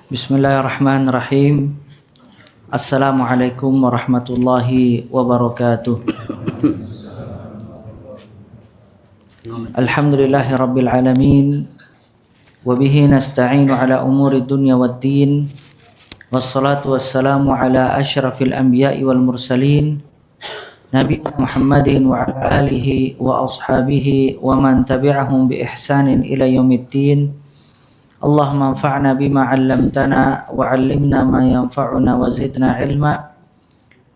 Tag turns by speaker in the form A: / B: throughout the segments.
A: Bismillahirrahmanirrahim. Assalamualaikum warahmatullahi wabarakatuh. Alhamdulillahi rabbil alamin. Wabihi nasta'inu ala umuri dunya waddin. Wassalatu wassalamu ala ashrafil anbiya'i wal mursalin. Nabi Muhammadin wa ala alihi wa ashabihi wa man tabi'ahum bi ihsanin ila yaumiddin. Allahumma anfa'na bima 'allamtana wa 'allimna ma yanfa'una wa zidna 'ilma.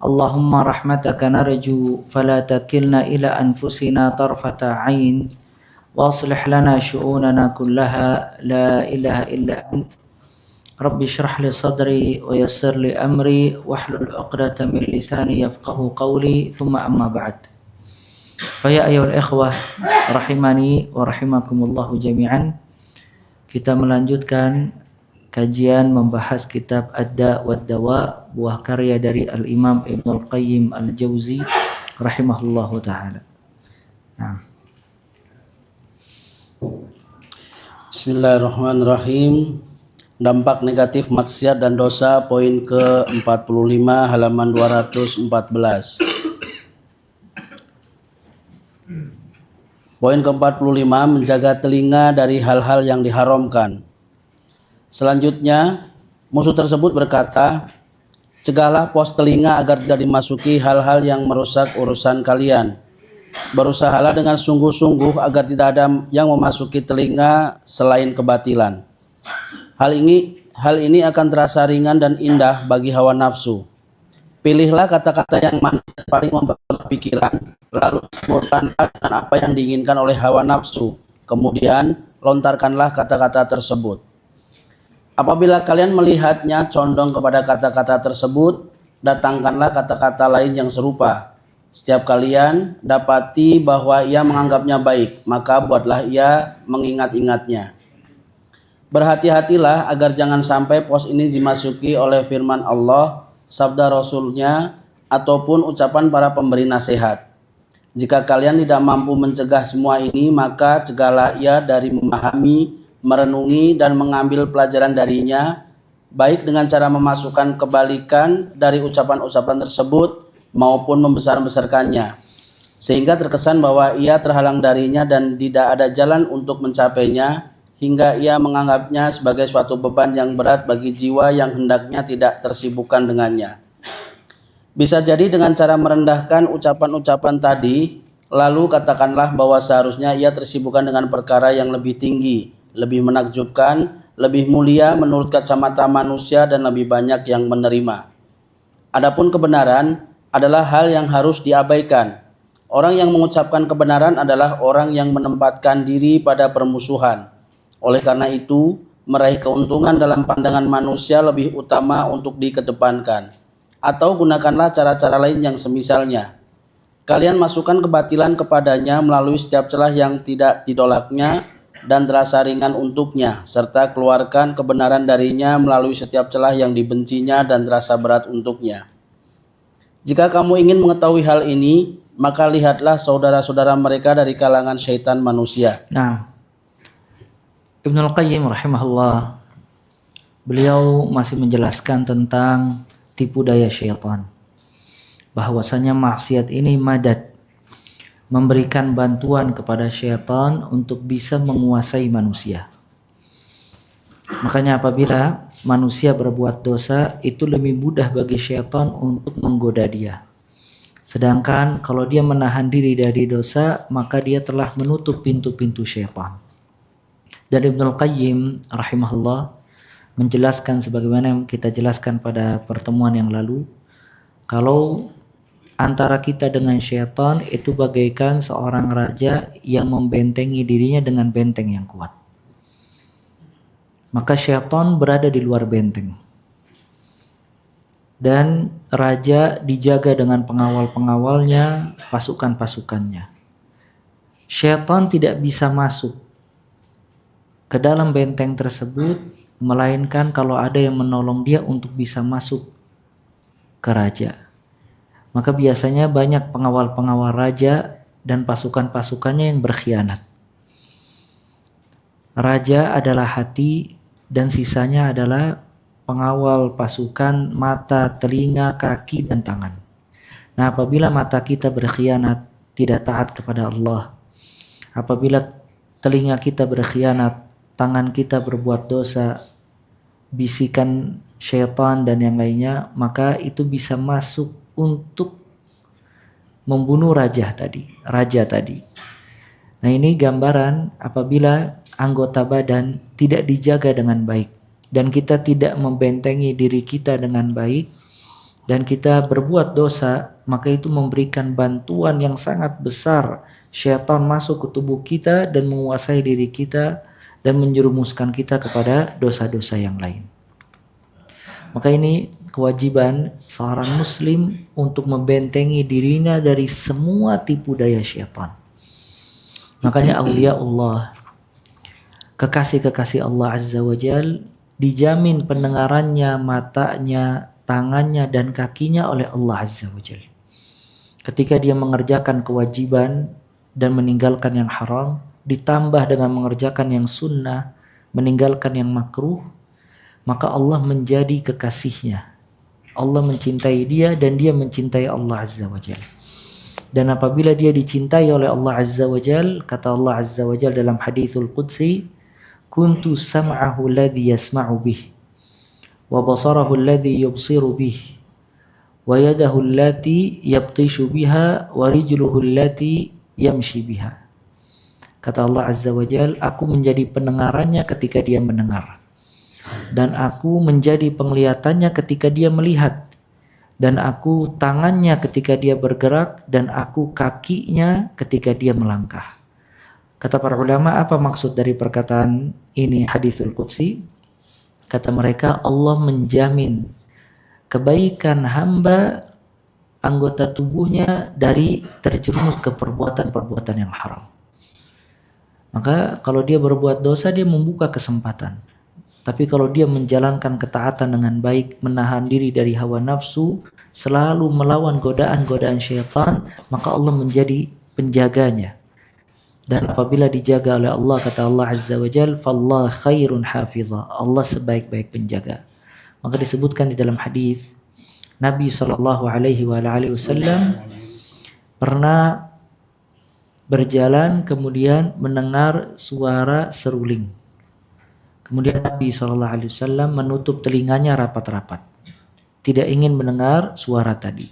A: Allahumma rahmataka narju fala takilna ila anfusina tarfata 'ain wa aslih lana syu'unana kullaha la ilaha illa ant. Rabbi shrah li sadri wa yassir li amri wahlul 'uqdatam min lisani yafqahu qawli thumma amma ba'd. Fa ya ayyuhal ikhwah rahimani wa rahimakumullahu jami'an. Kita melanjutkan kajian membahas kitab Ad-Da' wad Dawa, buah karya dari Al-Imam Ibnul Qayyim Al-Jauzi rahimahullahu taala. Nah.
B: Bismillahirrahmanirrahim. Dampak negatif maksiat dan dosa, poin ke-45 halaman 214. Poin ke-45, menjaga telinga dari hal-hal yang diharamkan. Selanjutnya, musuh tersebut berkata, cegahlah pos telinga agar tidak dimasuki hal-hal yang merusak urusan kalian. Berusahalah dengan sungguh-sungguh agar tidak ada yang memasuki telinga selain kebatilan. Hal ini akan terasa ringan dan indah bagi hawa nafsu. Pilihlah kata-kata yang manis dan paling membangun pikiran, lalu semurkanlah dengan apa yang diinginkan oleh hawa nafsu. Kemudian lontarkanlah kata-kata tersebut. Apabila kalian melihatnya condong kepada kata-kata tersebut, datangkanlah kata-kata lain yang serupa. Setiap kalian dapati bahwa ia menganggapnya baik, maka buatlah ia mengingat-ingatnya. Berhati-hatilah agar jangan sampai pos ini dimasuki oleh firman Allah, sabda Rasulnya, ataupun ucapan para pemberi nasihat. Jika kalian tidak mampu mencegah semua ini, maka cegahlah ia dari memahami, merenungi, dan mengambil pelajaran darinya, baik dengan cara memasukkan kebalikan dari ucapan-ucapan tersebut maupun membesar-besarkannya, sehingga terkesan bahwa ia terhalang darinya dan tidak ada jalan untuk mencapainya, hingga ia menganggapnya sebagai suatu beban yang berat bagi jiwa yang hendaknya tidak tersibukkan dengannya. Bisa jadi dengan cara merendahkan ucapan-ucapan tadi, lalu katakanlah bahwa seharusnya ia tersibukkan dengan perkara yang lebih tinggi, lebih menakjubkan, lebih mulia menurut kacamata manusia dan lebih banyak yang menerima. Adapun kebenaran adalah hal yang harus diabaikan. Orang yang mengucapkan kebenaran adalah orang yang menempatkan diri pada permusuhan. Oleh karena itu, meraih keuntungan dalam pandangan manusia lebih utama untuk dikedepankan. Atau gunakanlah cara-cara lain yang semisalnya. Kalian masukkan kebatilan kepadanya melalui setiap celah yang tidak didolaknya dan terasa ringan untuknya, serta keluarkan kebenaran darinya melalui setiap celah yang dibencinya dan terasa berat untuknya. Jika kamu ingin mengetahui hal ini, maka lihatlah saudara-saudara mereka dari kalangan syaitan manusia.
A: Nah, Ibnul Qayyim rahimahullah, beliau masih menjelaskan tentang tipu daya syaitan. Bahwasanya maksiat ini madad, memberikan bantuan kepada syaitan untuk bisa menguasai manusia. Makanya apabila manusia berbuat dosa, itu lebih mudah bagi syaitan untuk menggoda dia. Sedangkan kalau dia menahan diri dari dosa, maka dia telah menutup pintu-pintu syaitan. Dan Ibnul Qayyim rahimahullah menjelaskan sebagaimana yang kita jelaskan pada pertemuan yang lalu, kalau antara kita dengan syaitan itu bagaikan seorang raja yang membentengi dirinya dengan benteng yang kuat. Maka syaitan berada di luar benteng. Dan raja dijaga dengan pengawal-pengawalnya, pasukan-pasukannya. Syaitan tidak bisa masuk ke dalam benteng tersebut, melainkan kalau ada yang menolong dia untuk bisa masuk ke raja. Maka biasanya banyak pengawal-pengawal raja dan pasukan-pasukannya yang berkhianat. Raja adalah hati dan sisanya adalah pengawal pasukan mata, telinga, kaki, dan tangan. Nah, apabila mata kita berkhianat, tidak taat kepada Allah, apabila telinga kita berkhianat, tangan kita berbuat dosa, bisikan syaitan dan yang lainnya, maka itu bisa masuk untuk membunuh raja tadi. Nah, ini gambaran apabila anggota badan tidak dijaga dengan baik dan kita tidak membentengi diri kita dengan baik dan kita berbuat dosa, maka itu memberikan bantuan yang sangat besar. Syaitan masuk ke tubuh kita dan menguasai diri kita dan menjerumuskan kita kepada dosa-dosa yang lain. Maka ini kewajiban seorang muslim untuk membentengi dirinya dari semua tipu daya syaitan. Makanya aulia Allah, kekasih-kekasih Allah Azza wa Jal, dijamin pendengarannya, matanya, tangannya, dan kakinya oleh Allah Azza wa Jal. Ketika dia mengerjakan kewajiban dan meninggalkan yang haram, ditambah dengan mengerjakan yang sunnah, meninggalkan yang makruh, maka Allah menjadi kekasihnya. Allah mencintai dia dan dia mencintai Allah Azza wa Jal. Dan apabila dia dicintai oleh Allah Azza wa Jal, kata Allah Azza wa Jal dalam hadithul Qudsi, kuntu sam'ahu alladhi yasma'u bih, wa basarahu alladhi yubsiru bih, wa yadahu allati yabtishu biha, wa rijluhu allati yamshi biha. Kata Allah Azza wa Jal, aku menjadi pendengarannya ketika dia mendengar, dan aku menjadi penglihatannya ketika dia melihat, dan aku tangannya ketika dia bergerak, dan aku kakinya ketika dia melangkah. Kata para ulama, apa maksud dari perkataan ini hadithul qudsi? Kata mereka, Allah menjamin kebaikan hamba, anggota tubuhnya dari terjerumus ke perbuatan-perbuatan yang haram. Maka kalau dia berbuat dosa, dia membuka kesempatan. Tapi kalau dia menjalankan ketaatan dengan baik, menahan diri dari hawa nafsu, selalu melawan godaan-godaan syaitan, maka Allah menjadi penjaganya. Dan apabila dijaga oleh Allah, kata Allah Azza wa Jal, fallah khairun hafizah, Allah sebaik-baik penjaga. Maka disebutkan di dalam hadis, Nabi SAW pernah berjalan kemudian mendengar suara seruling. Kemudian Nabi SAW menutup telinganya rapat-rapat, tidak ingin mendengar suara tadi.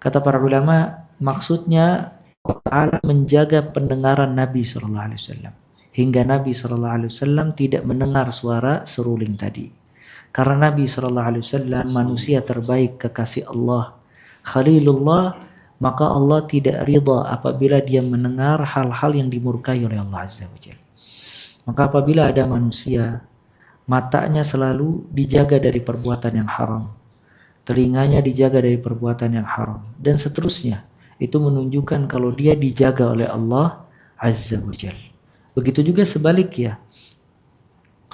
A: Kata para ulama, maksudnya Allah menjaga pendengaran Nabi SAW hingga Nabi SAW tidak mendengar suara seruling tadi. Karena Nabi SAW manusia terbaik, kekasih Allah, Khalilullah, maka Allah tidak ridha apabila dia mendengar hal-hal yang dimurkai oleh Allah Azza wa Jalla. Maka apabila ada manusia, matanya selalu dijaga dari perbuatan yang haram, telinganya dijaga dari perbuatan yang haram, dan seterusnya, itu menunjukkan kalau dia dijaga oleh Allah Azza wa Jalla. Begitu juga sebaliknya,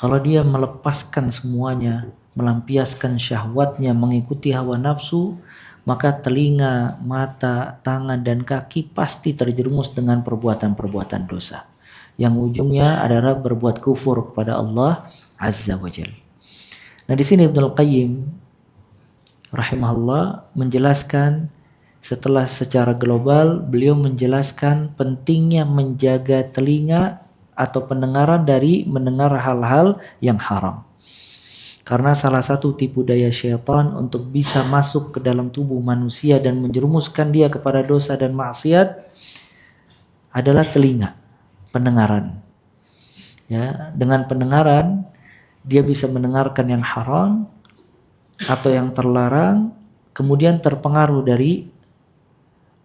A: kalau dia melepaskan semuanya, melampiaskan syahwatnya, mengikuti hawa nafsu, maka telinga, mata, tangan, dan kaki pasti terjerumus dengan perbuatan-perbuatan dosa, yang ujungnya adalah berbuat kufur kepada Allah Azza wa Jalla. Nah, di sini Ibnul Qayyim rahimahullah menjelaskan, setelah secara global beliau menjelaskan pentingnya menjaga telinga atau pendengaran dari mendengar hal-hal yang haram. Karena salah satu tipu daya syaitan untuk bisa masuk ke dalam tubuh manusia dan menjerumuskan dia kepada dosa dan maksiat adalah telinga, pendengaran. Ya, dengan pendengaran dia bisa mendengarkan yang haram atau yang terlarang, kemudian terpengaruh dari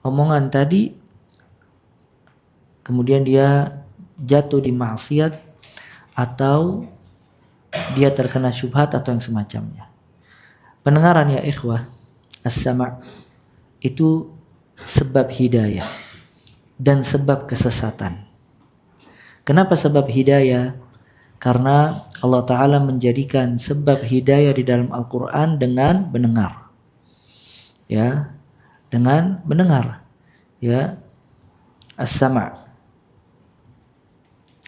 A: omongan tadi, kemudian dia jatuh di maksiat atau dia terkena syubhat atau yang semacamnya. Pendengaran ya ikhwah, as-sama' itu sebab hidayah dan sebab kesesatan. Kenapa sebab hidayah? Karena Allah Ta'ala menjadikan sebab hidayah di dalam Al-Quran dengan mendengar. Ya, dengan mendengar. Ya, as-sama'.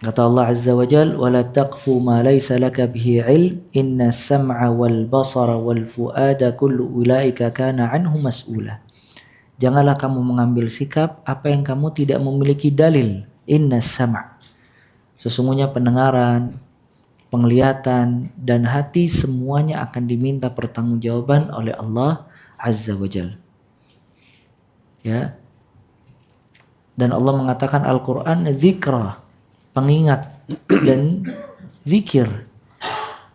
A: Kata Allah Azza wa Jal, "Wala taqfu ma laysa laka bihi ilm, inna sam'a wal basara wal fuada kullu ulaika kana anhu mas'ula." Janganlah kamu mengambil sikap apa yang kamu tidak memiliki dalil. Inna sam'. Sesungguhnya pendengaran, penglihatan, dan hati semuanya akan diminta pertanggungjawaban oleh Allah Azza wa Jal. Ya. Dan Allah mengatakan Al-Quran dzikra, pengingat dan zikir.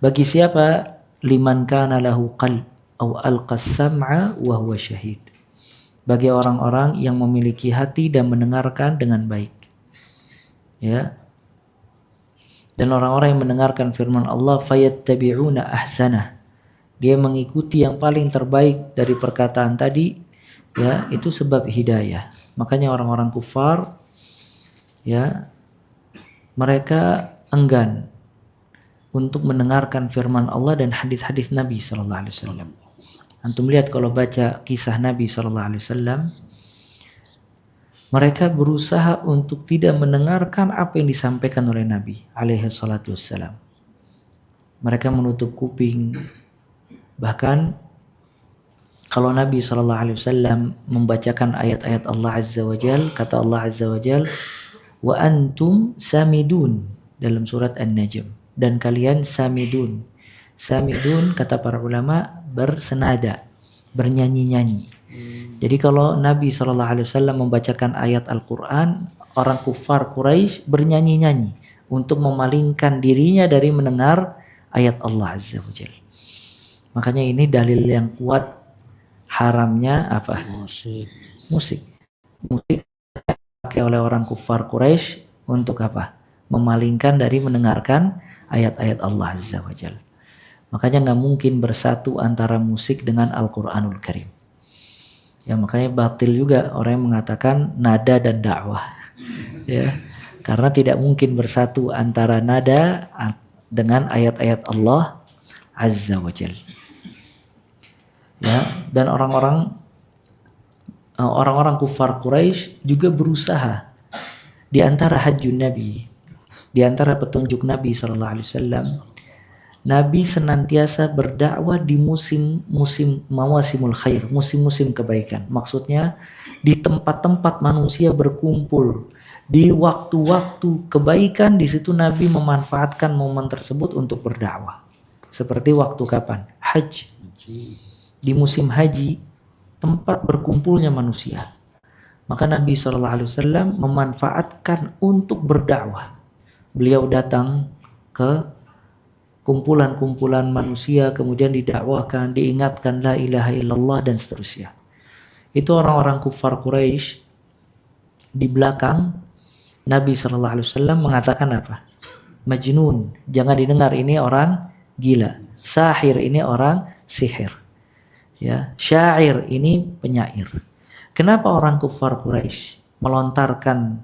A: Bagi siapa? Liman kana lahu qalb au alqas sam'a wa huwa syahid. Bagi orang-orang yang memiliki hati dan mendengarkan dengan baik. Ya. Dan orang-orang yang mendengarkan firman Allah fayattabi'una ahsanah. Dia mengikuti yang paling terbaik dari perkataan tadi, ya, itu sebab hidayah. Makanya orang-orang kufar, ya, mereka enggan untuk mendengarkan firman Allah dan hadis-hadis Nabi sallallahu alaihi wasallam. Antum lihat kalau baca kisah Nabi sallallahu alaihi wasallam, mereka berusaha untuk tidak mendengarkan apa yang disampaikan oleh Nabi alaihi salatu wassalam. Mereka menutup kuping. Bahkan kalau Nabi sallallahu alaihi wasallam membacakan ayat-ayat Allah Azza wa Jal, kata Allah Azza wa Jal, "Wa antum samidun" dalam surat An-Najm, dan kalian samidun. Samidun kata para ulama bersenada, bernyanyi-nyanyi. Jadi kalau Nabi SAW membacakan ayat Al-Quran, orang kufar Quraisy bernyanyi-nyanyi untuk memalingkan dirinya dari mendengar ayat Allah Azza wa Jalla. Makanya ini dalil yang kuat haramnya apa? Musik. Musik dipakai oleh orang kufar Quraisy untuk apa? Memalingkan dari mendengarkan ayat-ayat Allah Azza wa Jalla. Makanya nggak mungkin bersatu antara musik dengan Al-Quranul Karim. Ya makanya batil juga orang yang mengatakan nada dan dakwah. Ya, karena tidak mungkin bersatu antara nada dengan ayat-ayat Allah Azza wa Jalla. Ya, dan orang-orang kufar Quraisy juga berusaha di antara hajjun Nabi, di antara petunjuk Nabi sallallahu alaihi wasallam, Nabi senantiasa berdakwah di musim-musim mawasimul khair, musim-musim kebaikan. Maksudnya di tempat-tempat manusia berkumpul, di waktu-waktu kebaikan, di situ Nabi memanfaatkan momen tersebut untuk berdakwah. Seperti waktu kapan? Haji. Di musim haji, tempat berkumpulnya manusia. Maka Nabi SAW memanfaatkan untuk berdakwah. Beliau datang ke kumpulan-kumpulan manusia, kemudian didakwahkan, diingatkan la ilaha illallah dan seterusnya. Itu orang-orang kufar Quraisy. Di belakang Nabi SAW mengatakan apa? Majnun, jangan didengar, ini orang gila. Sahir, ini orang sihir. Ya, syair, ini penyair. Kenapa orang kufar Quraisy melontarkan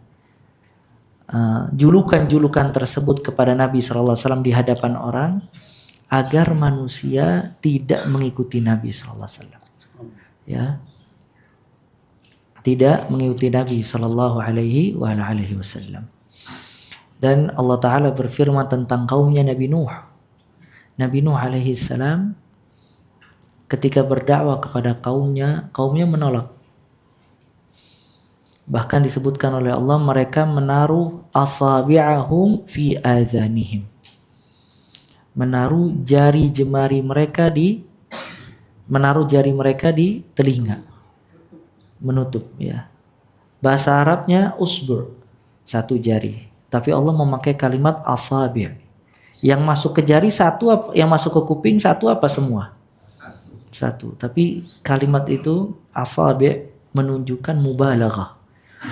A: julukan-julukan tersebut kepada Nabi SAW di hadapan orang? Agar manusia tidak mengikuti Nabi SAW. Ya, tidak mengikuti Nabi Sallallahu Alaihi Wasallam. Dan Allah Ta'ala berfirman tentang kaumnya Nabi Nuh. Nabi Nuh alaihi salam ketika berdakwah kepada kaumnya menolak. Bahkan disebutkan oleh Allah, mereka menaruh asabi'ahum fi adhanihim. Menaruh jari mereka di telinga. Menutup, ya. Bahasa Arabnya usbur, satu jari. Tapi Allah memakai kalimat asabi'. Yang masuk ke jari satu, yang masuk ke kuping satu apa semua? Satu. Tapi kalimat itu asabi' menunjukkan mubalaghah.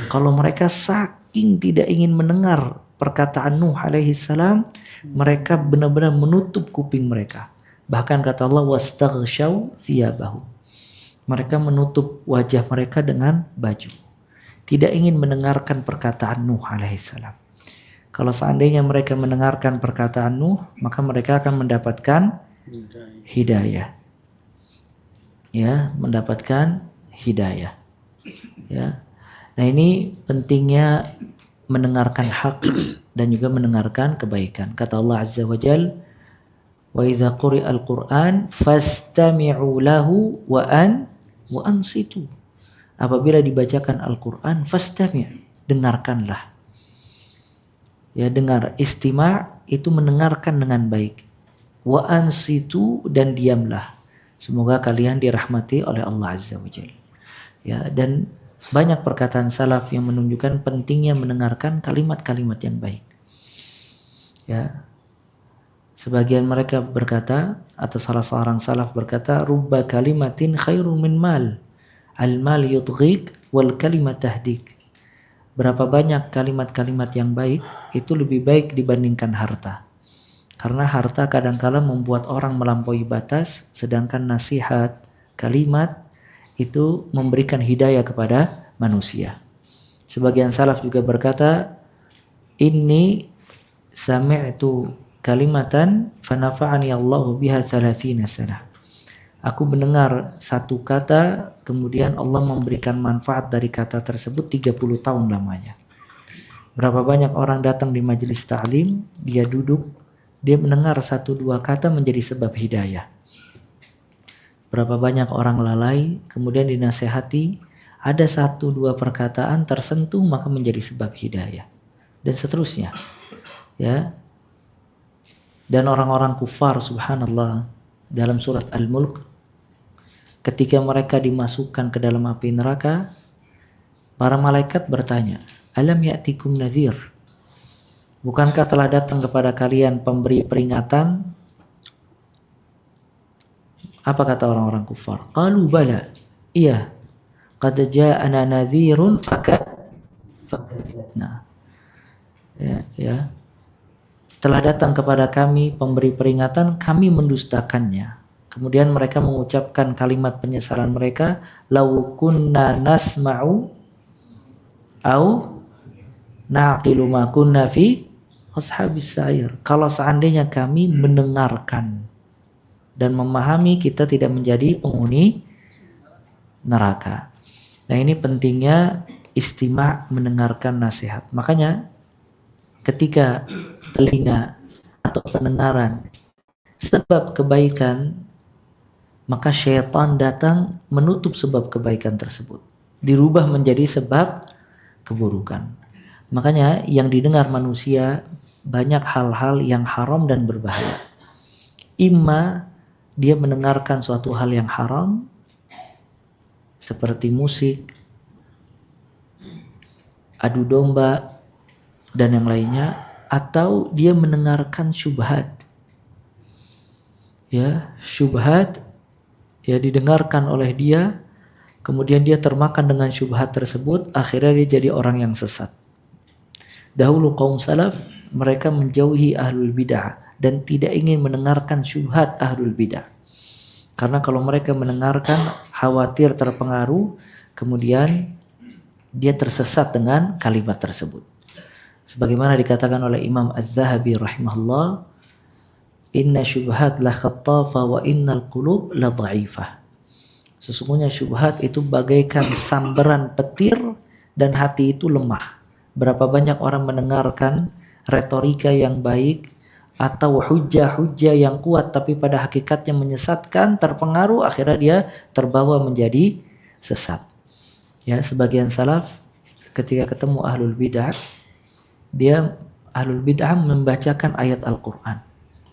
A: Kalau mereka saking tidak ingin mendengar perkataan Nuh alaihi salam, mereka benar-benar menutup kuping mereka. Bahkan kata Allah, wastaghshaw thiyabahum. Mereka menutup wajah mereka dengan baju. Tidak ingin mendengarkan perkataan Nuh alaihi salam. Kalau seandainya mereka mendengarkan perkataan Nuh, maka mereka akan mendapatkan hidayah. Ya, mendapatkan hidayah. Ya. Nah, ini pentingnya mendengarkan hak dan juga mendengarkan kebaikan. Kata Allah Azza wa Jal, wa idza quri'al Qur'an fastami'u lahu wa ansitu. Apabila dibacakan Al-Qur'an, fastami', dengarkanlah. Ya, dengar. Istima' itu mendengarkan dengan baik. Wa ansitu, dan diamlah. Semoga kalian dirahmati oleh Allah Azza wa Jalla. Ya, dan banyak perkataan salaf yang menunjukkan pentingnya mendengarkan kalimat-kalimat yang baik. Ya. Sebagian mereka berkata, atau salah seorang salaf berkata, rubba kalimatin khairum min mal. Al-mal yudghik wal kalimat tahdik. Berapa banyak kalimat-kalimat yang baik itu lebih baik dibandingkan harta. Karena harta kadangkala membuat orang melampaui batas, sedangkan nasihat, kalimat itu memberikan hidayah kepada manusia. Sebagian salaf juga berkata, inni sami'tu kalimatan fanafa'ani Allahu biha 30 sanah. Aku mendengar satu kata, kemudian Allah memberikan manfaat dari kata tersebut 30 tahun lamanya. Berapa banyak orang datang di majelis ta'lim, dia duduk, dia mendengar 1-2 kata menjadi sebab hidayah. Berapa banyak orang lalai, kemudian dinasehati, ada 1-2 perkataan tersentuh maka menjadi sebab hidayah. Dan seterusnya. Ya. Dan orang-orang kufar, subhanallah, dalam surat Al-Mulk, ketika mereka dimasukkan ke dalam api neraka, para malaikat bertanya, alam ya'tikum nadhir? Bukankah telah datang kepada kalian pemberi peringatan? Apa kata orang-orang kufar? Qalu bala, iya, qad ja'ana nadhirun fakadzabna. Ya. Telah datang kepada kami pemberi peringatan, kami mendustakannya. Kemudian mereka mengucapkan kalimat penyesalan mereka, law kunna nasma'u au naqilu ma kunna fi ashabis sa'ir. Kalau seandainya kami mendengarkan dan memahami, kita tidak menjadi penghuni neraka. Nah, ini pentingnya istima', mendengarkan nasihat. Makanya ketika telinga atau pendengaran sebab kebaikan, maka syaitan datang menutup sebab kebaikan tersebut, dirubah menjadi sebab keburukan. Makanya yang didengar manusia banyak hal-hal yang haram dan berbahaya. Imma dia mendengarkan suatu hal yang haram seperti musik, adu domba, dan yang lainnya, atau dia mendengarkan syubhat. Ya, syubhat ya didengarkan oleh dia, kemudian dia termakan dengan syubhat tersebut, akhirnya dia jadi orang yang sesat. Dahulu kaum salaf, mereka menjauhi ahlul bid'ah dan tidak ingin mendengarkan syubhat ahlul bid'ah. Karena kalau mereka mendengarkan, khawatir terpengaruh, kemudian dia tersesat dengan kalimat tersebut. Sebagaimana dikatakan oleh Imam Az-Zahabi rahimahullah, inna syubhat la khattafa wa innal qulub la dha'ifah. Sesungguhnya syubhat itu bagaikan sambaran petir dan hati itu lemah. Berapa banyak orang mendengarkan retorika yang baik atau hujah-hujah yang kuat, tapi pada hakikatnya menyesatkan, terpengaruh, akhirnya dia terbawa menjadi sesat. Ya, sebagian salaf ketika ketemu ahlul bid'ah, ahlul bid'ah membacakan ayat Al-Quran.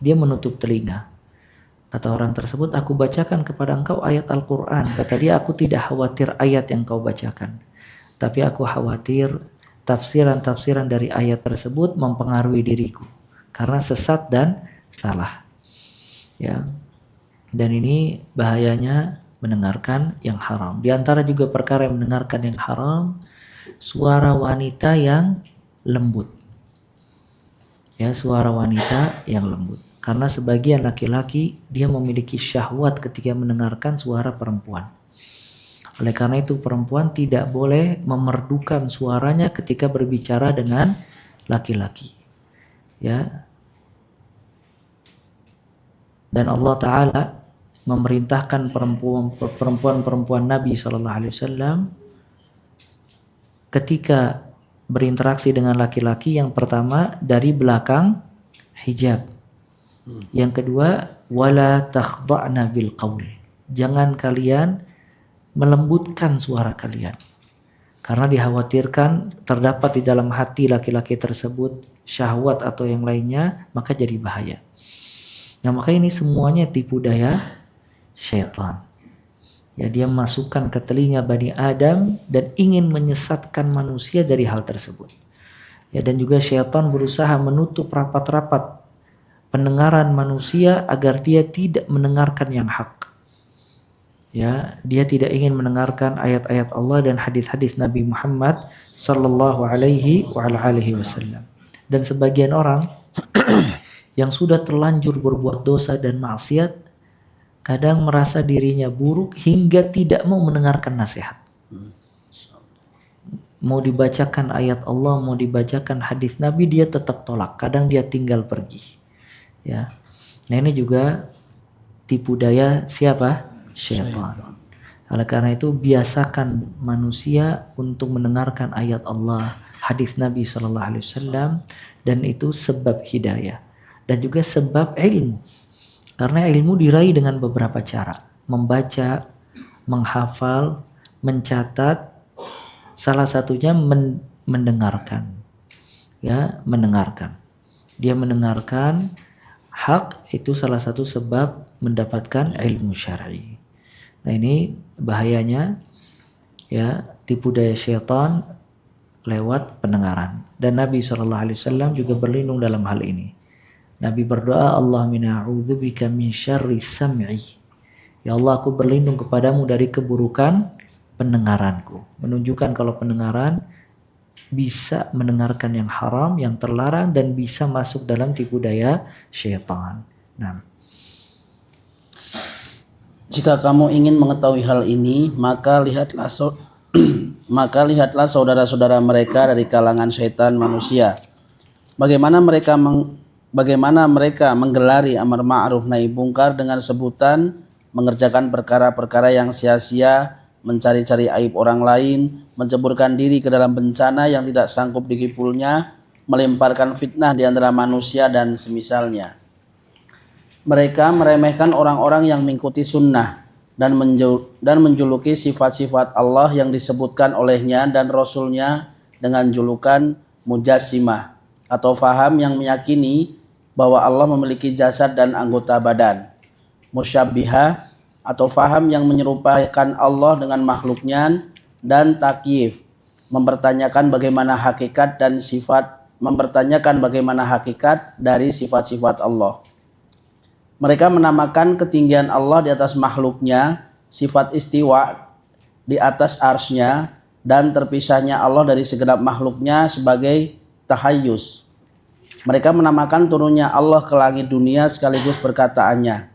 A: Dia menutup telinga. Kata orang tersebut, aku bacakan kepada engkau ayat Al-Quran. Kata dia, aku tidak khawatir ayat yang kau bacakan, tapi aku khawatir tafsiran-tafsiran dari ayat tersebut mempengaruhi diriku, karena sesat dan salah. Ya. Dan ini bahayanya mendengarkan yang haram. Di antara juga perkara yang mendengarkan yang haram, suara wanita yang lembut. Ya, suara wanita yang lembut. Karena sebagian laki-laki dia memiliki syahwat ketika mendengarkan suara perempuan. Oleh karena itu perempuan tidak boleh memerdukan suaranya ketika berbicara dengan laki-laki. Ya. Dan Allah Ta'ala memerintahkan perempuan-perempuan Nabi SAW ketika berinteraksi dengan laki-laki, yang pertama dari belakang hijab. Yang kedua, wala takhda'na bil qaul. Jangan kalian melembutkan suara kalian. Karena dikhawatirkan terdapat di dalam hati laki-laki tersebut syahwat atau yang lainnya, maka jadi bahaya. Nah, maka ini semuanya tipu daya syaitan. Ya, dia masukkan ke telinga Bani Adam dan ingin menyesatkan manusia dari hal tersebut. Ya, dan juga syaitan berusaha menutup rapat-rapat pendengaran manusia agar dia tidak mendengarkan yang hak. Ya, dia tidak ingin mendengarkan ayat-ayat Allah dan hadis-hadis Nabi Muhammad sallallahu alaihi wasallam. Dan sebagian orang yang sudah terlanjur berbuat dosa dan maksiat kadang merasa dirinya buruk hingga tidak mau mendengarkan nasihat. Mau dibacakan ayat Allah, mau dibacakan hadis Nabi, dia tetap tolak. Kadang dia tinggal pergi. Ya. Nah, ini juga tipu daya siapa? Syaitan. Oleh karena itu biasakan manusia untuk mendengarkan ayat Allah, hadis Nabi sallallahu alaihi wasallam, dan itu sebab hidayah dan juga sebab ilmu. Karena ilmu diraih dengan beberapa cara: membaca, menghafal, mencatat, salah satunya mendengarkan. Ya, mendengarkan. Dia mendengarkan hak, itu salah satu sebab mendapatkan ilmu syar'i. Nah, ini bahayanya ya tipu daya syaitan lewat pendengaran. Dan Nabi SAW juga berlindung dalam hal ini. Nabi berdoa, Allahumma a'udzubika min syarri sam'i. Ya Allah, aku berlindung kepadamu dari keburukan pendengaranku. Menunjukkan kalau pendengaran bisa mendengarkan yang haram, yang terlarang, dan bisa masuk dalam tipu daya syaitan. Nah,
B: Jika kamu ingin mengetahui hal ini, maka lihatlah saudara-saudara mereka dari kalangan syaitan manusia. Bagaimana mereka menggelari amar ma'ruf nahi mungkar dengan sebutan mengerjakan perkara-perkara yang sia-sia, mencari-cari aib orang lain, menceburkan diri ke dalam bencana yang tidak sanggup dikipulnya, melemparkan fitnah di antara manusia dan semisalnya. Mereka meremehkan orang-orang yang mengikuti sunnah dan menjuluki sifat-sifat Allah yang disebutkan olehnya dan Rasulnya dengan julukan mujassimah, atau faham yang meyakini bahwa Allah memiliki jasad dan anggota badan. Musyabbihah, atau faham yang menyerupakan Allah dengan makhluknya, dan takyif, mempertanyakan bagaimana hakikat dari sifat-sifat Allah. Mereka menamakan ketinggian Allah di atas makhluknya, sifat istiwa di atas arsy-Nya, dan terpisahnya Allah dari segenap makhluknya sebagai tahayyus. Mereka menamakan turunnya Allah ke langit dunia sekaligus perkataannya,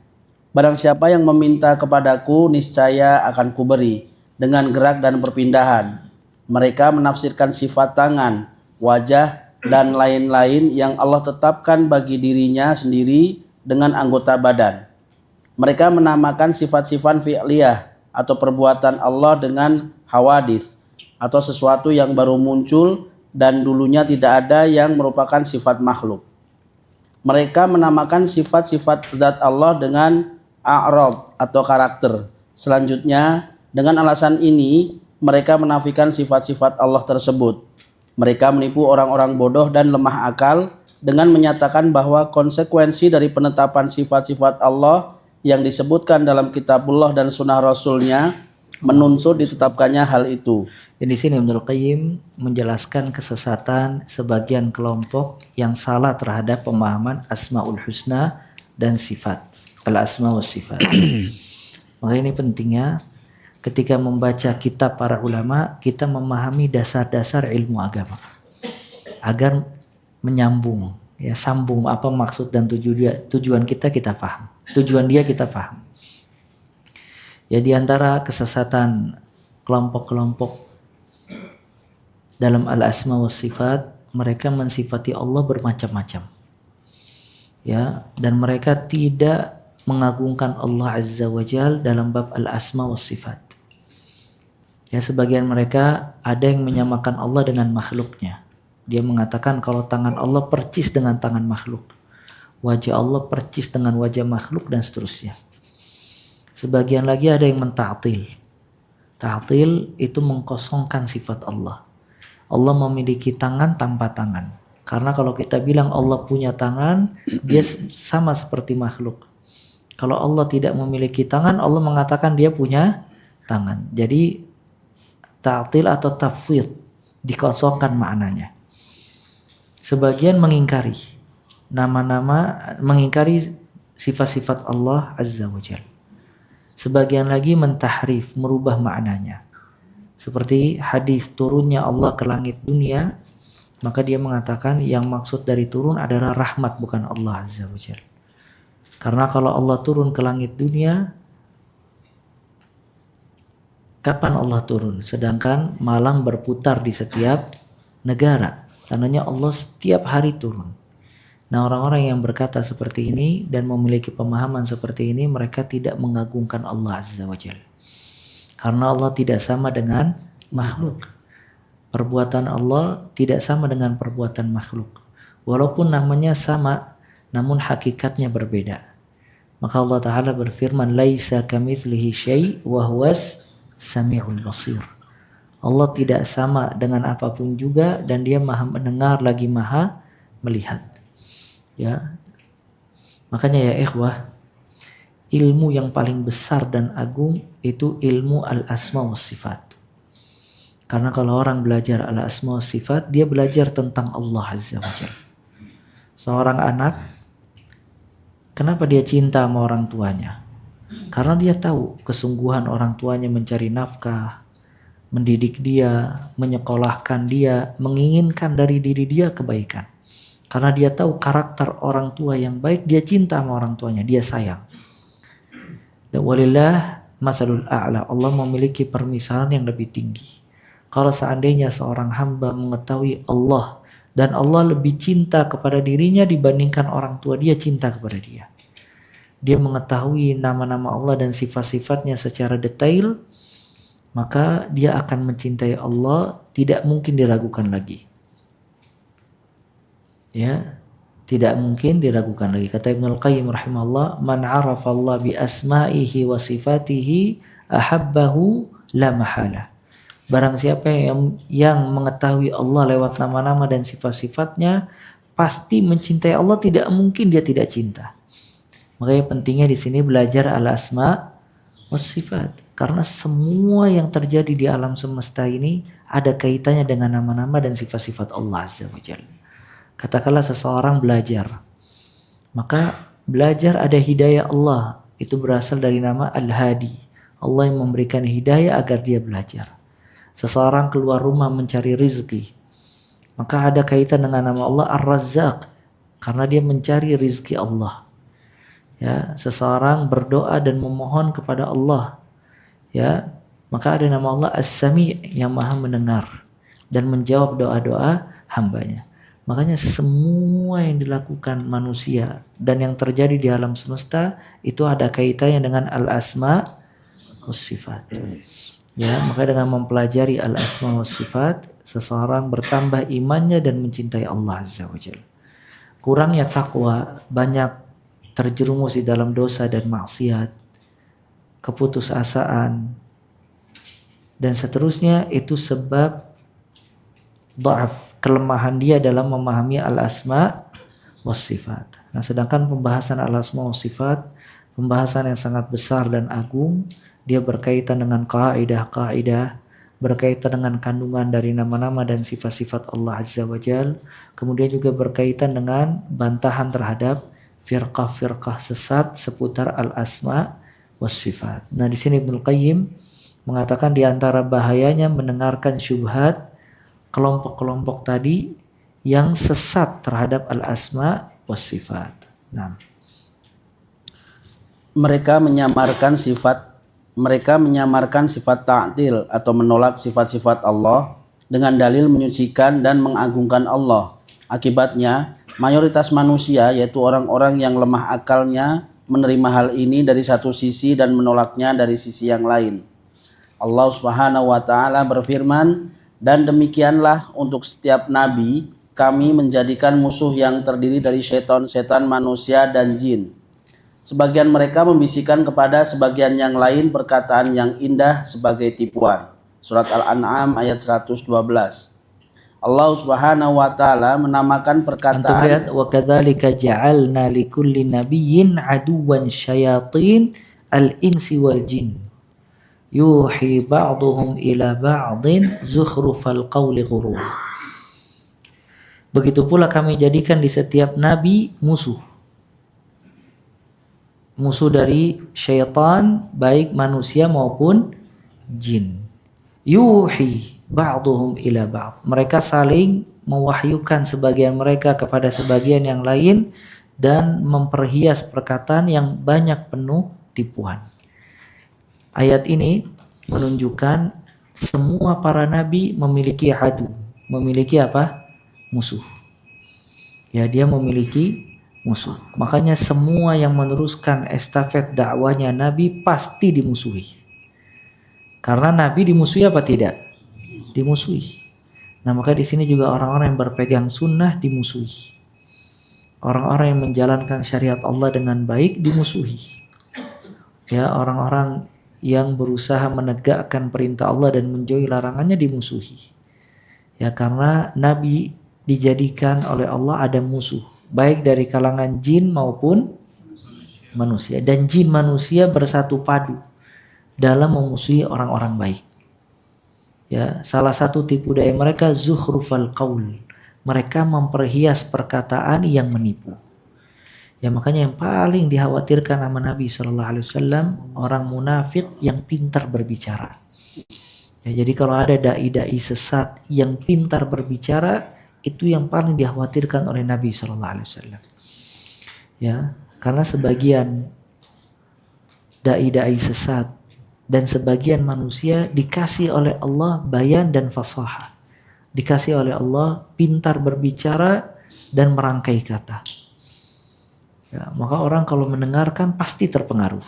B: barang siapa yang meminta kepadaku, niscaya akan kuberi dengan gerak dan perpindahan. Mereka menafsirkan sifat tangan, wajah, dan lain-lain yang Allah tetapkan bagi dirinya sendiri dengan anggota badan. Mereka menamakan sifat-sifat fi'liyah atau perbuatan Allah dengan hawadis, atau sesuatu yang baru muncul dan dulunya tidak ada yang merupakan sifat makhluk. Mereka menamakan sifat-sifat zat Allah dengan a'rad atau karakter. Selanjutnya, dengan alasan ini, mereka menafikan sifat-sifat Allah tersebut. Mereka menipu orang-orang bodoh dan lemah akal dengan menyatakan bahwa konsekuensi dari penetapan sifat-sifat Allah yang disebutkan dalam kitabullah dan sunnah Rasulnya menuntut ditetapkannya hal itu.
A: di sini Ibnul Qayyim menjelaskan kesesatan sebagian kelompok yang salah terhadap pemahaman Asmaul Husna dan sifat, al-asma wa sifat. Maka ini pentingnya ketika membaca kitab para ulama, kita memahami dasar-dasar ilmu agama agar menyambung, ya, sambung apa maksud dan tujuan kita paham, tujuan dia kita paham. Ya, di antara kesesatan kelompok-kelompok dalam al-asma wa sifat, mereka mensifati Allah bermacam-macam. Ya, dan mereka tidak mengagungkan Allah Azza wa Jal dalam bab al-asma wa sifat. Ya, sebagian mereka ada yang menyamakan Allah dengan makhluknya. Dia mengatakan kalau tangan Allah percis dengan tangan makhluk, wajah Allah percis dengan wajah makhluk, dan seterusnya. Sebagian lagi ada yang menta'til. Ta'til itu mengkosongkan sifat Allah. Allah memiliki tangan tanpa tangan. Karena kalau kita bilang Allah punya tangan, dia sama seperti makhluk. Kalau Allah tidak memiliki tangan, Allah mengatakan dia punya tangan. Jadi ta'til atau tafwid, dikosongkan maknanya. Sebagian mengingkari mengingkari sifat-sifat Allah Azza wa Jalla. Sebagian lagi mentahrif, merubah maknanya. Seperti hadis turunnya Allah ke langit dunia, maka dia mengatakan yang maksud dari turun adalah rahmat, bukan Allah Azza wa Jalla. Karena kalau Allah turun ke langit dunia, kapan Allah turun? Sedangkan malam berputar di setiap negara. Tandanya Allah setiap hari turun. Nah, orang-orang yang berkata seperti ini dan memiliki pemahaman seperti ini, mereka tidak mengagungkan Allah Azza wa Jalla. Karena Allah tidak sama dengan makhluk. Perbuatan Allah tidak sama dengan perbuatan makhluk. Walaupun namanya sama, namun hakikatnya berbeda. Maka Allah Ta'ala berfirman, "Laisa kamitslihi syai' wa huwas sami'ul basir." Allah tidak sama dengan apapun juga, dan dia maha mendengar lagi maha melihat. Ya. Makanya ya ikhwah, ilmu yang paling besar dan agung itu ilmu al-asma wa sifat. Karena kalau orang belajar al-asma wa sifat, dia belajar tentang Allah Azza wa Jalla. Seorang anak, kenapa dia cinta sama orang tuanya? Karena dia tahu kesungguhan orang tuanya mencari nafkah, mendidik dia, menyekolahkan dia, menginginkan dari diri dia kebaikan. Karena dia tahu karakter orang tua yang baik, dia cinta sama orang tuanya, dia sayang. Dan walillah masalul a'la, Allah memiliki permisalan yang lebih tinggi. Kalau seandainya seorang hamba mengetahui Allah dan Allah lebih cinta kepada dirinya dibandingkan orang tua, dia cinta kepada dia. Dia mengetahui nama-nama Allah dan sifat-sifatnya secara detail, maka dia akan mencintai Allah, tidak mungkin diragukan lagi. Ya, tidak mungkin diragukan lagi. Kata Ibnu Al-Qayyim rahimahullah, "Man 'arafa Allah bi asma'ihi wa sifatihi ahabbahu la mahala." Barang siapa yang mengetahui Allah lewat nama-nama dan sifat-sifatnya, pasti mencintai Allah, tidak mungkin dia tidak cinta. Makanya pentingnya di sini belajar al-asma was sifat. Karena semua yang terjadi di alam semesta ini ada kaitannya dengan nama-nama dan sifat-sifat Allah Azza wa Jalla. Katakanlah seseorang belajar, maka belajar ada hidayah Allah, itu berasal dari nama Al-Hadi. Allah yang memberikan hidayah agar dia belajar. Seseorang keluar rumah mencari rizki, maka ada kaitan dengan nama Allah Ar-Razzaq, karena dia mencari rizki Allah. Ya, seseorang berdoa dan memohon kepada Allah, ya, maka ada nama Allah As-Sami' yang maha mendengar dan menjawab doa-doa hambanya. Makanya semua yang dilakukan manusia dan yang terjadi di alam semesta itu ada kaitannya dengan al-asma was sifat. Ya, maka dengan mempelajari al-asma was sifat, seseorang bertambah imannya dan mencintai Allah Azza wa Jalla. Kurangnya takwa, banyak terjerumus di dalam dosa dan maksiat, keputusasaan, dan seterusnya, itu sebab dhaaf, kelemahan dia dalam memahami al-asma was sifat. Nah, sedangkan pembahasan al-asma was sifat, pembahasan yang sangat besar dan agung, dia berkaitan dengan kaidah-kaidah, berkaitan dengan kandungan dari nama-nama dan sifat-sifat Allah Azza wa Jal, kemudian juga berkaitan dengan bantahan terhadap firqah-firqah sesat seputar al-asma was sifat. Nah, di sini Ibnu Qayyim mengatakan di antara bahayanya mendengarkan syubhat kelompok-kelompok tadi yang sesat terhadap al-asma was sifat. Nah,
B: Mereka menyamarkan sifat ta'til atau menolak sifat-sifat Allah dengan dalil menyucikan dan mengagungkan Allah. Akibatnya, mayoritas manusia, yaitu orang-orang yang lemah akalnya, menerima hal ini dari satu sisi dan menolaknya dari sisi yang lain. Allah Subhanahu wa taala berfirman, dan demikianlah untuk setiap nabi kami menjadikan musuh yang terdiri dari setan, manusia dan jin. Sebagian mereka membisikkan kepada sebagian yang lain perkataan yang indah sebagai tipuan. Surat Al-An'am ayat 112. Allah Subhanahu wa taala menamakan
A: Antum
B: perkataan
A: lihat, wa kadzalika ja'alna likulli nabiyyin aduwan syayatin al-insi wal jin yuhi ba'duhum ila ba'din zukhrufal qawli ghurur. Begitu pula kami jadikan di setiap nabi musuh dari syaitan, baik manusia maupun jin. Yuhi ba'duhum ila ba'd. Mereka saling mewahyukan sebagian mereka kepada sebagian yang lain dan memperhias perkataan yang banyak penuh tipuan. Ayat ini menunjukkan semua para nabi memiliki adu, memiliki apa? Musuh. Ya, dia memiliki musuh. Makanya semua yang meneruskan estafet dakwanya Nabi pasti dimusuhi. Karena Nabi dimusuhi apa tidak? Dimusuhi. Nah, maka di sini juga orang-orang yang berpegang sunnah dimusuhi. Orang-orang yang menjalankan syariat Allah dengan baik dimusuhi. Ya, orang-orang yang berusaha menegakkan perintah Allah dan menjauhi larangannya dimusuhi. Ya, karena Nabi dijadikan oleh Allah ada musuh, baik dari kalangan jin maupun manusia, dan jin manusia bersatu padu dalam memusuhi orang-orang baik. Ya, salah satu tipu daya mereka zukhrufal qaul. Mereka memperhias perkataan yang menipu. Ya, makanya yang paling dikhawatirkan sama Nabi sallallahu alaihi wasallam orang munafik yang pintar berbicara. Ya, jadi kalau ada dai-dai sesat yang pintar berbicara, itu yang paling dikhawatirkan oleh Nabi sallallahu alaihi wasallam. Ya, karena sebagian dai-dai sesat dan sebagian manusia dikasih oleh Allah bayan dan fasahah. Dikasih oleh Allah pintar berbicara dan merangkai kata. Ya, maka orang kalau mendengarkan pasti terpengaruh.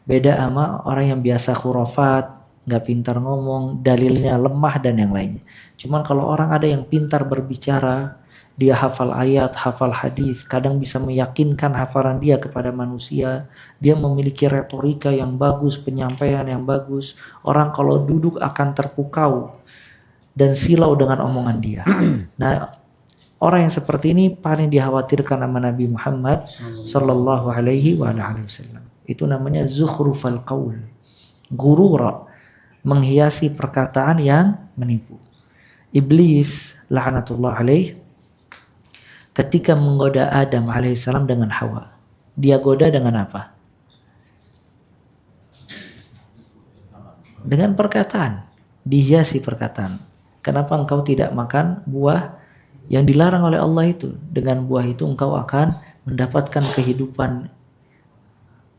A: Beda sama orang yang biasa khurafat, nggak pintar ngomong, dalilnya lemah dan yang lainnya. Cuman kalau orang ada yang pintar berbicara, dia hafal ayat, hafal hadis, kadang bisa meyakinkan hafalan dia kepada manusia, dia memiliki retorika yang bagus, penyampaian yang bagus, orang kalau duduk akan terpukau dan silau dengan omongan dia. Nah, orang yang seperti ini paling dikhawatirkan sama Nabi Muhammad sallallahu alaihi wasallam. Itu namanya zukhrufal qaul, gurura, menghiasi perkataan yang menipu. Iblis laknatullah alaih ketika menggoda Adam alaihissalam dengan Hawa, dia goda dengan apa? Dengan perkataan, dihiasi perkataan. Kenapa engkau tidak makan buah yang dilarang oleh Allah itu? Dengan buah itu engkau akan mendapatkan kehidupan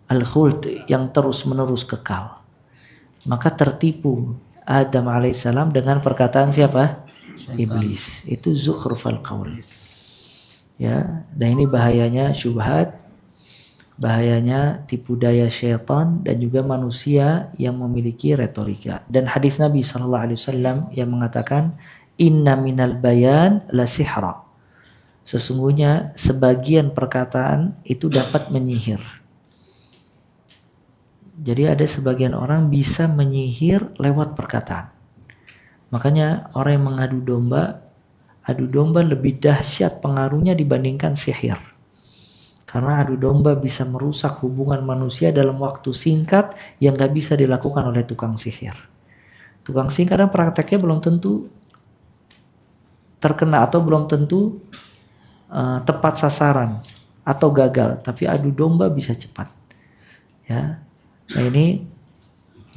A: al-khuld yang terus-menerus kekal. Maka tertipu Adam alaihissalam dengan perkataan siapa? Iblis. Itu zukhrufal qaul. Ya, dan ini bahayanya syubhat, bahayanya tipu daya syaitan dan juga manusia yang memiliki retorika. Dan hadis Nabi sallallahu alaihi wasallam yang mengatakan inna minal bayan la sihra. Sesungguhnya sebagian perkataan itu dapat menyihir. Jadi ada sebagian orang bisa menyihir lewat perkataan. Makanya orang yang mengadu domba lebih dahsyat pengaruhnya dibandingkan sihir. Karena adu domba bisa merusak hubungan manusia dalam waktu singkat yang gak bisa dilakukan oleh tukang sihir. Tukang sihir kadang prakteknya belum tentu terkena atau belum tentu tepat sasaran atau gagal. Tapi adu domba bisa cepat. Ya. Nah, ini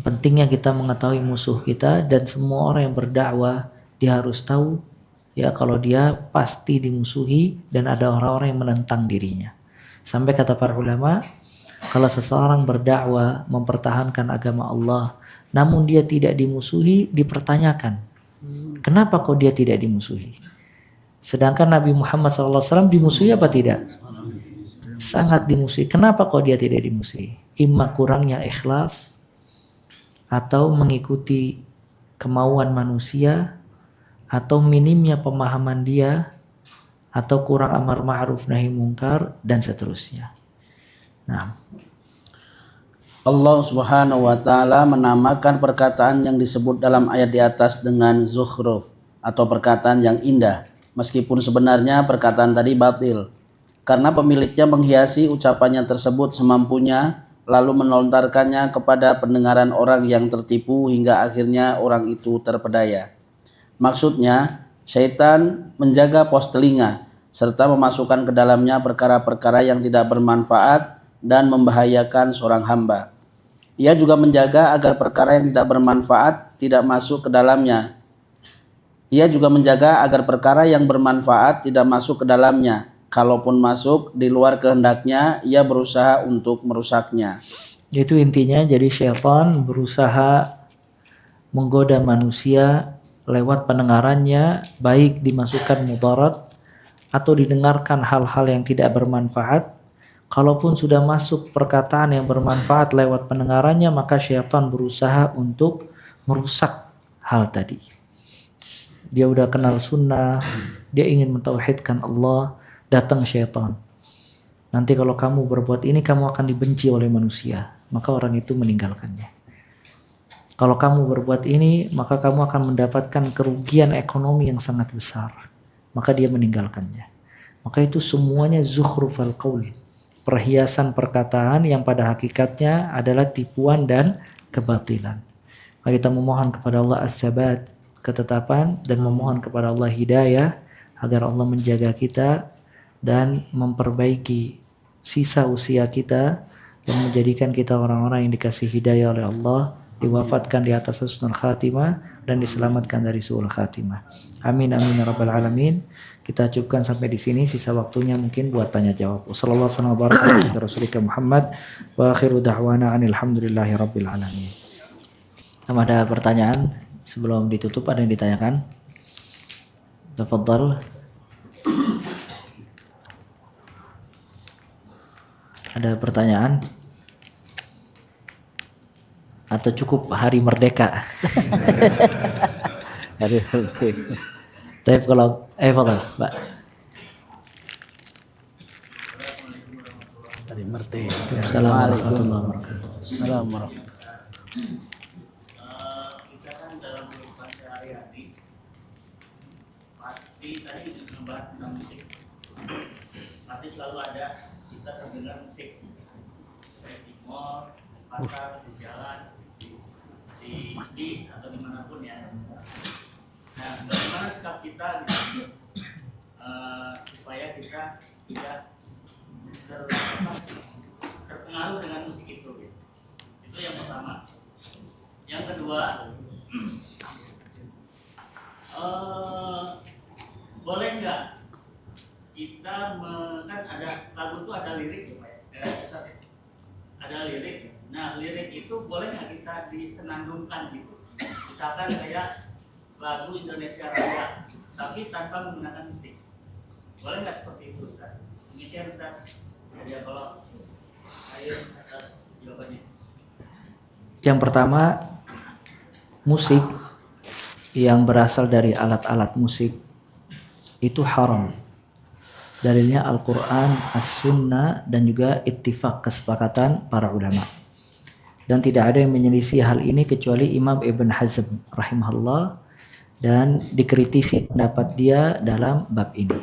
A: pentingnya kita mengetahui musuh kita, dan semua orang yang berdakwah dia harus tahu ya kalau dia pasti dimusuhi dan ada orang-orang yang menentang dirinya. Sampai kata para ulama, kalau seseorang berdakwah mempertahankan agama Allah namun dia tidak dimusuhi, dipertanyakan kenapa kok dia tidak dimusuhi, sedangkan Nabi Muhammad SAW dimusuhi apa tidak? Sangat dimusuhi. Kenapa kok dia tidak dimusuhi? Imma kurangnya ikhlas, atau mengikuti kemauan manusia, atau minimnya pemahaman dia, atau kurang amar ma'ruf nahi mungkar, dan seterusnya. Nah,
B: Allah Subhanahu wa taala menamakan perkataan yang disebut dalam ayat di atas dengan zukhruf atau perkataan yang indah, meskipun sebenarnya perkataan tadi batil. Karena pemiliknya menghiasi ucapannya tersebut semampunya, lalu melontarkannya kepada pendengaran orang yang tertipu hingga akhirnya orang itu terpedaya. Maksudnya, syaitan menjaga pos telinga serta memasukkan ke dalamnya perkara-perkara yang tidak bermanfaat dan membahayakan seorang hamba. Ia juga menjaga agar perkara yang tidak bermanfaat tidak masuk ke dalamnya. Ia juga menjaga agar perkara yang bermanfaat tidak masuk ke dalamnya. Kalaupun masuk di luar kehendaknya, ia berusaha untuk merusaknya.
A: itu intinya. Jadi syaitan berusaha menggoda manusia lewat pendengarannya, baik dimasukkan mudarat atau didengarkan hal-hal yang tidak bermanfaat. Kalaupun sudah masuk perkataan yang bermanfaat lewat pendengarannya, maka syaitan berusaha untuk merusak hal tadi. Dia udah kenal sunnah, dia ingin mentauhidkan Allah, datang syaitan. Nanti kalau kamu berbuat ini, kamu akan dibenci oleh manusia, maka orang itu meninggalkannya. Kalau kamu berbuat ini, maka kamu akan mendapatkan kerugian ekonomi yang sangat besar, maka dia meninggalkannya. Maka itu semuanya zukhrufal qaul, perhiasan perkataan yang pada hakikatnya adalah tipuan dan kebatilan. Maka kita memohon kepada Allah as-sabat, ketetapan, dan memohon kepada Allah hidayah agar Allah menjaga kita dan memperbaiki sisa usia kita dan menjadikan kita orang-orang yang dikasih hidayah oleh Allah, diwafatkan di atas husnul khatimah dan diselamatkan dari su'ul khatimah. Amin amin ya rabbal alamin. Kita cukupkan sampai di sini, sisa waktunya mungkin buat tanya jawab. Wassallallahu alaihi wasallam Muhammad wa akhiru da'wana alhamdulillahi rabbil alamin. Ada pertanyaan sebelum ditutup, ada yang ditanyakan? Tafadhal. Ada pertanyaan? Atau cukup hari merdeka? Hari merdeka. Tapi kalau fadhal, Mbak.
B: Hari merdeka.
A: Assalamualaikum warahmatullahi wabarakatuh.
B: Assalamualaikum.
C: Kita kan dalam kehidupan sehari-hari pasti tadi membahas tentang musik, pasti selalu ada kita terdengar musik baik di mall, di pasar, di jalan, di bis atau dimanapun ya. Nah, bagaimana sikap kita gitu, supaya kita tidak terpengaruh dengan musik itu gitu. Itu yang pertama. Yang kedua, boleh nggak kita kan ada lagu itu ada lirik ya Pak ya? Ada lirik. Nah, lirik itu boleh nggak kita disenandungkan gitu? Misalkan kayak lagu Indonesia Raya, tapi tanpa menggunakan musik. Boleh nggak seperti itu, Ustaz? Demikian, Ustaz. Ya, kalau ayo atas jawabannya.
A: Yang pertama, musik yang berasal dari alat-alat musik itu haram. Dalilnya Al-Quran, As-Sunnah, dan juga ittifaq, kesepakatan para ulama. Dan tidak ada yang menyelisih hal ini kecuali Imam Ibn Hazm rahimahullah, dan dikritisi pendapat dia dalam bab ini.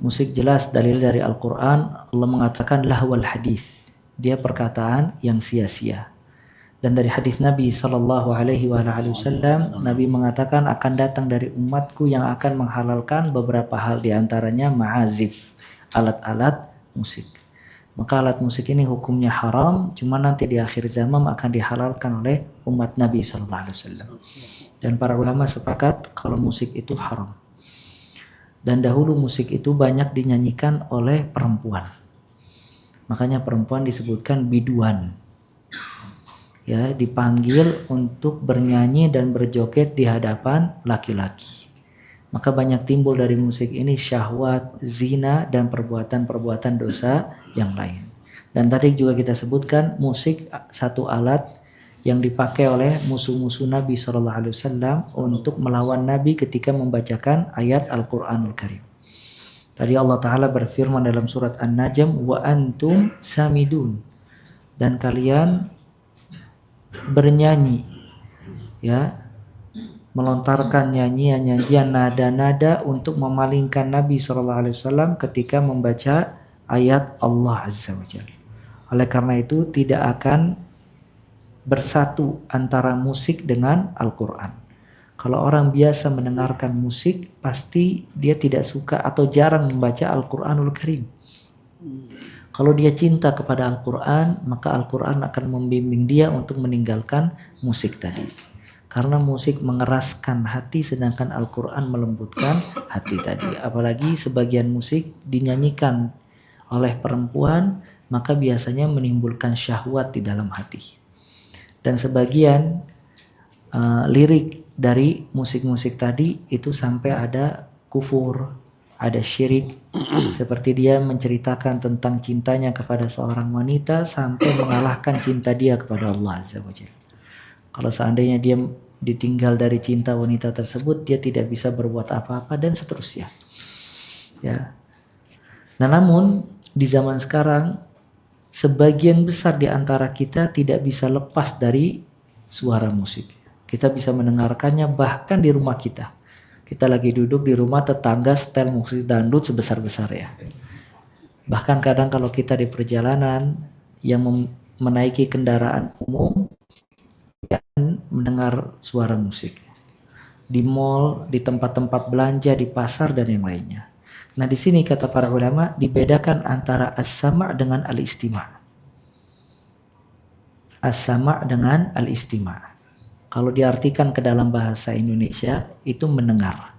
A: Musik jelas dalil dari Al-Quran, Allah mengatakan lahwal hadis, dia perkataan yang sia-sia. Dan dari hadis Nabi SAW, Nabi mengatakan akan datang dari umatku yang akan menghalalkan beberapa hal, diantaranya ma'azif, alat-alat musik. Maka alat musik ini hukumnya haram, cuma nanti di akhir zaman akan dihalalkan oleh umat Nabi SAW. Dan para ulama sepakat kalau musik itu haram. Dan dahulu musik itu banyak dinyanyikan oleh perempuan. Makanya perempuan disebutkan biduan. Ya, dipanggil untuk bernyanyi dan berjoget di hadapan laki-laki. Maka banyak timbul dari musik ini syahwat, zina, dan perbuatan-perbuatan dosa yang lain. Dan tadi juga kita sebutkan musik satu alat yang dipakai oleh musuh-musuh Nabi SAW untuk melawan Nabi ketika membacakan ayat Al-Quranul Karim. Tadi Allah Ta'ala berfirman dalam surat An-Najm, wa antum samidun, dan kalian bernyanyi, ya, melontarkan nyanyian-nyanyian, nada-nada untuk memalingkan Nabi SAW ketika membaca ayat Allah Azza wa Jalla. Oleh karena itu tidak akan bersatu antara musik dengan Al-Quran. Kalau orang biasa mendengarkan musik, pasti dia tidak suka atau jarang membaca Al-Quranul Karim. Kalau dia cinta kepada Al-Quran, maka Al-Quran akan membimbing dia untuk meninggalkan musik tadi. Karena musik mengeraskan hati, sedangkan Al-Quran melembutkan hati tadi. Apalagi sebagian musik dinyanyikan oleh perempuan, maka biasanya menimbulkan syahwat di dalam hati. Dan sebagian lirik dari musik-musik tadi itu sampai ada kufur, ada syirik, seperti dia menceritakan tentang cintanya kepada seorang wanita sampai mengalahkan cinta dia kepada Allah Azza wa Jalla. Kalau seandainya dia ditinggal dari cinta wanita tersebut, dia tidak bisa berbuat apa-apa dan seterusnya. Ya. Nah, namun di zaman sekarang sebagian besar di antara kita tidak bisa lepas dari suara musik. Kita bisa mendengarkannya bahkan di rumah kita. Kita lagi duduk di rumah, tetangga setel musik dangdut sebesar-besar ya. Bahkan kadang kalau kita di perjalanan yang menaiki kendaraan umum, dan mendengar suara musik. Di mall, di tempat-tempat belanja, di pasar dan yang lainnya. Nah, di sini kata para ulama dibedakan antara as-sama' dengan al-istima'. As-sama' dengan al-istima'. Kalau diartikan ke dalam bahasa Indonesia itu mendengar.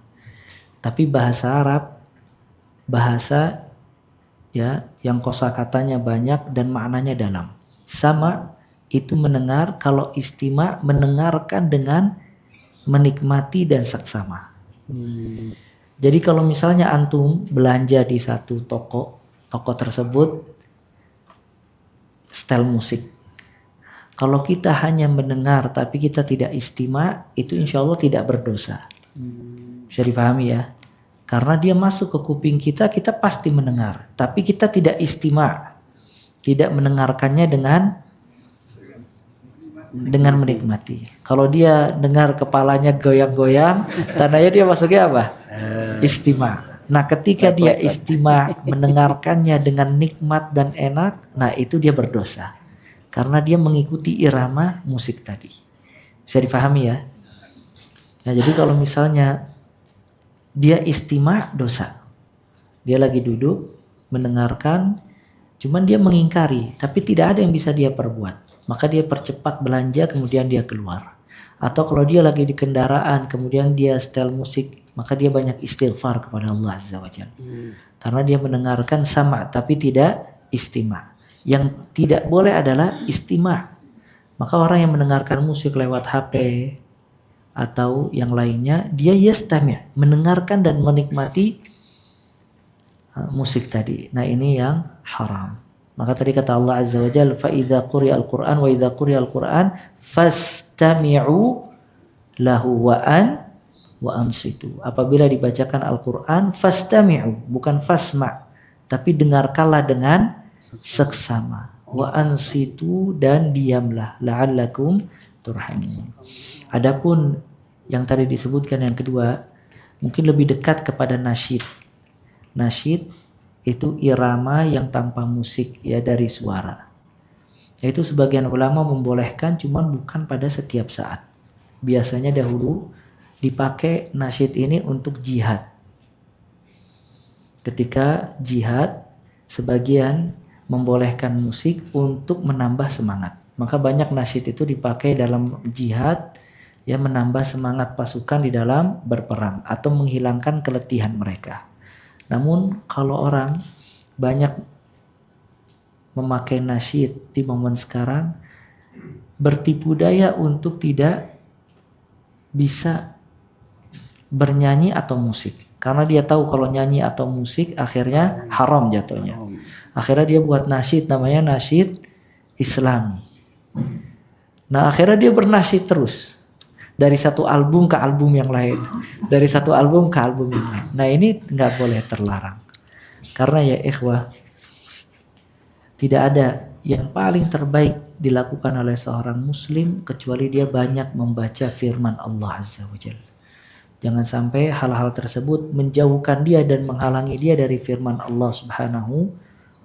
A: Tapi bahasa Arab, bahasa ya yang kosakatanya banyak dan maknanya dalam. Sama itu mendengar, kalau istima mendengarkan dengan menikmati dan saksama. Jadi kalau misalnya antum belanja di satu toko tersebut setel musik. Kalau kita hanya mendengar tapi kita tidak istima, itu insya Allah tidak berdosa. Bisa dipahami ya? Karena dia masuk ke kuping kita, kita pasti mendengar. Tapi kita tidak istima, tidak mendengarkannya dengan menikmati. Kalau dia dengar kepalanya goyang-goyang, tandanya dia masuknya apa? Istima. Nah, ketika dia istima mendengarkannya dengan nikmat dan enak, nah itu dia berdosa. Karena dia mengikuti irama musik tadi. Bisa dipahami ya? Nah, jadi kalau misalnya dia istima, dosa. Dia lagi duduk mendengarkan, cuman dia mengingkari, tapi tidak ada yang bisa dia perbuat. Maka dia percepat belanja, kemudian dia keluar. Atau kalau dia lagi di kendaraan, kemudian dia setel musik, maka dia banyak istighfar kepada Allah Azza wa Jalla. Karena dia mendengarkan sama, tapi tidak istima. Yang tidak boleh adalah istima. Maka orang yang mendengarkan musik lewat HP atau yang lainnya, dia yastami', mendengarkan dan menikmati musik tadi. Nah, ini yang haram. Maka tadi kata Allah Azza wa Jalla, fa idza quri'al Qur'an wa idza quri'al Qur'an fastami'u lahu wa ansitu. Apabila dibacakan Al-Qur'an, fastami'u, bukan fasma', tapi dengarkanlah dengan seksama. Wa ansitu, dan diamlah, la'allakum turhamun. Adapun yang tadi disebutkan yang kedua, mungkin lebih dekat kepada nasyid. Nasyid itu irama yang tanpa musik ya, dari suara. Yaitu sebagian ulama membolehkan, cuman bukan pada setiap saat. Biasanya dahulu dipakai nasyid ini untuk jihad. Ketika jihad, sebagian membolehkan musik untuk menambah semangat. Maka banyak nasyid itu dipakai dalam jihad, ya, menambah semangat pasukan di dalam berperang atau menghilangkan keletihan mereka. Namun kalau orang banyak memakai nasyid di momen sekarang, bertipu daya untuk tidak bisa bernyanyi atau musik. Karena dia tahu kalau nyanyi atau musik akhirnya haram jatuhnya. Akhirnya dia buat nasyid, namanya nasyid Islam. Nah akhirnya dia bernasyid terus. Dari satu album ke album yang lain. Dari satu album ke album yang lain. Nah ini nggak boleh terlarang. Karena ya ikhwah, tidak ada yang paling terbaik dilakukan oleh seorang muslim kecuali dia banyak membaca firman Allah Azza wa Jalla. Jangan sampai hal-hal tersebut menjauhkan dia dan menghalangi dia dari firman Allah Subhanahu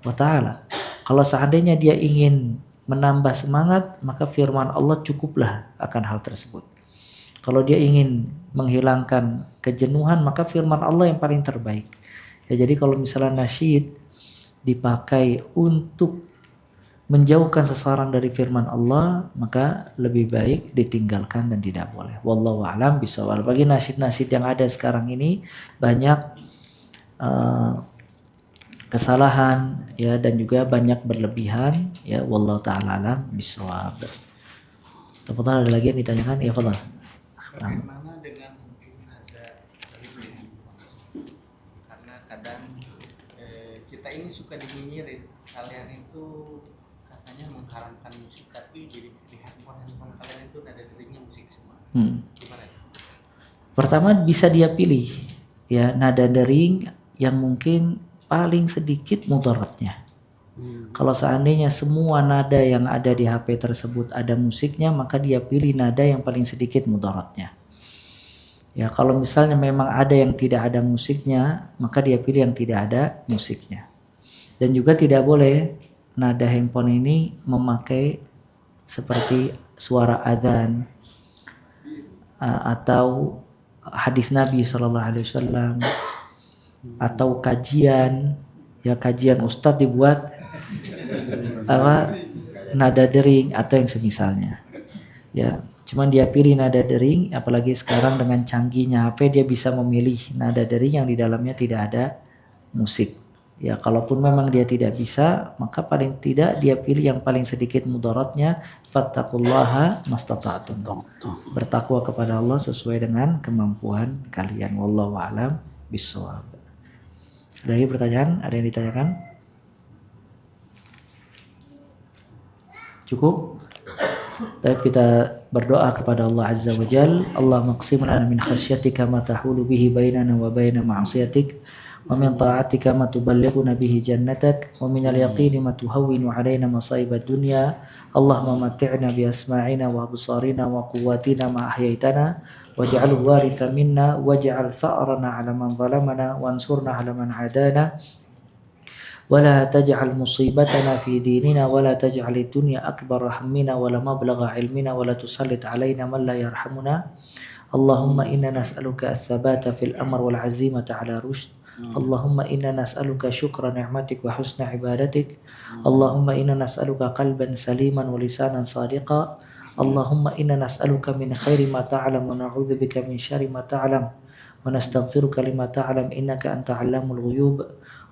A: wa taala. Kalau seandainya dia ingin menambah semangat, maka firman Allah cukuplah akan hal tersebut. Kalau dia ingin menghilangkan kejenuhan, maka firman Allah yang paling terbaik. Ya, jadi kalau misalnya nasyid dipakai untuk menjauhkan seseorang dari firman Allah, maka lebih baik ditinggalkan dan tidak boleh. Wallahu a'lam bishawab. Bagi nasyid-nasyid yang ada sekarang ini banyak kesalahan ya, dan juga banyak berlebihan ya. Wallahu ta'ala alam bishawab. Tafadhal, ada lagi yang ditanyakan? Ya, fadhal.
D: Bagaimana dengan hukum nada ritme? Karena kadang kita ini suka dinyinyirin, kalian itu katanya mengharamkan musik, tapi di handphone kalian itu nada deringnya musik semua. Gimana?
A: Pertama bisa dia pilih ya nada dering yang mungkin paling sedikit mudaratnya. Kalau seandainya semua nada yang ada di HP tersebut ada musiknya, maka dia pilih nada yang paling sedikit mudaratnya. Ya, kalau misalnya memang ada yang tidak ada musiknya, maka dia pilih yang tidak ada musiknya. Dan juga tidak boleh nada handphone ini memakai seperti suara adzan atau hadis Nabi SAW atau kajian, ya kajian ustadz dibuat nada dering atau yang semisalnya. Ya, cuman dia pilih nada dering, apalagi sekarang dengan canggihnya HP dia bisa memilih nada dering yang di dalamnya tidak ada musik. Ya, kalaupun memang dia tidak bisa, maka paling tidak dia pilih yang paling sedikit mudaratnya. Fattaqullaha mastata'tum. Bertakwa kepada Allah sesuai dengan kemampuan kalian. Wallahu a'lam bishawab. Ada lagi pertanyaan? Ada yang ditanyakan? Cukup? Tapi kita berdoa kepada Allah Azza wa Jal. Allah maqsim lana min khasyatika ma tahulu bihi bainana wa baina ma'asiyatik, wa min ta'atika ma tuballighuna bihi jannatak, wa min al-yaqini ma tuhawwinu alaina masa'ibad dunya. Allahumma matti'na bi asma'ina wa absarina wa quwwatina ma ahyaitana waj'alhu waritha minna waj'al tha'rana 'ala man zalamana wansurna 'ala man 'adana. ولا تجعل مصيبتنا في ديننا ولا تجعل الدنيا أكبر همنا ولا مبلغ علمنا ولا تسلط علينا من لا يرحمنا. اللهم إنا نسألك الثبات في الأمر والعزيمة على رشد. اللهم إنا نسألك شكر نعمتك وحسن عبادتك. اللهم إنا نسألك قلبا سليما ولسانا صادقا. اللهم إنا نسألك من خير ما تعلم ونعوذ بك من شر ما تعلم ونستغفرك لما تعلم إنك أنت علام الغيوب.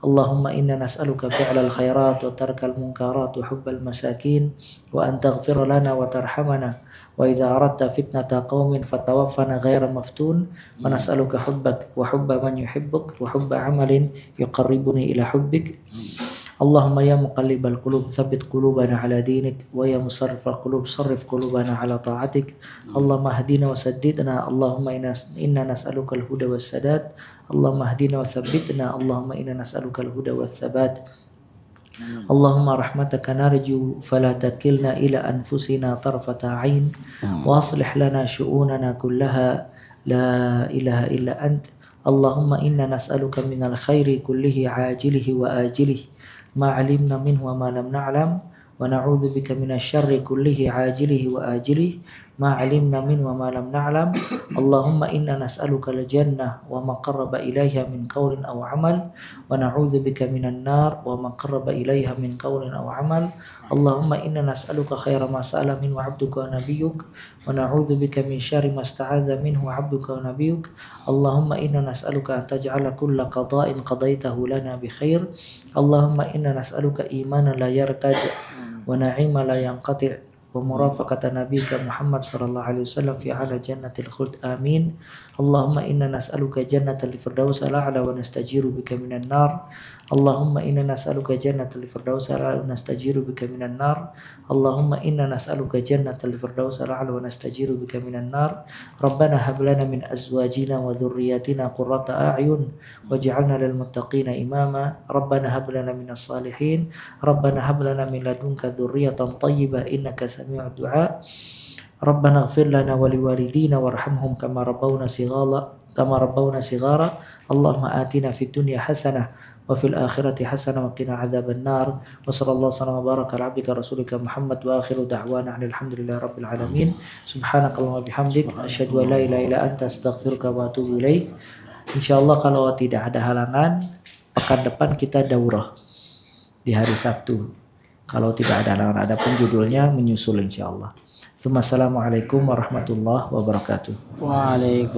A: اللهم إنا نسألك فعل الخيرات وترك المنكرات وحب المساكين وأن تغفر لنا وترحمنا وإذا أردت فتنة قوم فتوفنا غير مفتون ونسألك حبك وحب من يحبك وحب عمل يقربني إلى حبك. اللهم يا مقلب القلوب ثبت قلوبنا على دينك ويا مصرف القلوب صرف قلوبنا على طاعتك. اللهم اهدنا وسددنا. اللهم إنا نسألك الهدى والسداد. اللهم اهدنا وثبتنا. اللهم إنا نسألك الهدى والثبات. اللهم رحمتك نرجو فلا تكلنا إلى أنفسنا طرفة عين واصلح لنا شؤوننا كلها لا إله إلا أنت. اللهم إنا نسألك من الخير كله عاجله وآجله ما علمنا منه وما لم نعلم ونعوذ بك من الشر كله عاجله وآجله ما علمنا منه وما لم نعلم. اللهم إنا نسألك الجنة وما قرب إليها من قول أو عمل ونعوذ بك من النار وما قرب إليها من قول أو عمل. اللهم إنا نسألك خير ما سأل منه عبدك ونبيك ونعوذ بك من شر ما استعاذ منه عبدك ونبيك. اللهم إنا نسألك أن تجعل كل قضاء قضيته لنا بخير. اللهم إنا نسألك إيمانا لا يرتد ونعيما لا ينقطع ومرافقة نبيك محمد صلى الله عليه وسلم في أعلى جنة الخلد آمين. اللهم إنا نسألك جنة الفردوس الأعلى ونستجير بك من النار. Allahumma inna nas'aluka jannatal firdaus ala wa nastajiru bika minan nar. Allahumma inna nas'aluka jannatal firdaus ala wa nastajiru bika minan nar. Rabbana hab lana min azwajina wa dhurriyyatina qurrata a'yun waj'alna lil muttaqina imama. Rabbana hab lana minas salihin. Rabbana hab lana min ladunka dhurriyyatan thayyibah innaka sami'ud du'a. Rabbana ighfir lana wa liwalidina warhamhum kama rabbawna sighara. Allahumma atina fid dunya hasanah wa fil akhirati hasanah wa qina adzaban nar. Wa sallallahu wa baraka ala abdika rasulika Muhammad wa akhiru da'wana alhamdulillahi rabbil alamin. Subhanakallahumma bihamdik asyhadu an la ilaha illa anta astaghfiruka wa atubu ilaik. Insyaallah kalau tidak ada halangan pekan depan kita daurah di hari Sabtu. Kalau tidak ada halangan, adapun judulnya menyusul insyaallah. Assalamualaikum warahmatullahi wabarakatuh.
B: Waalaikumsalam.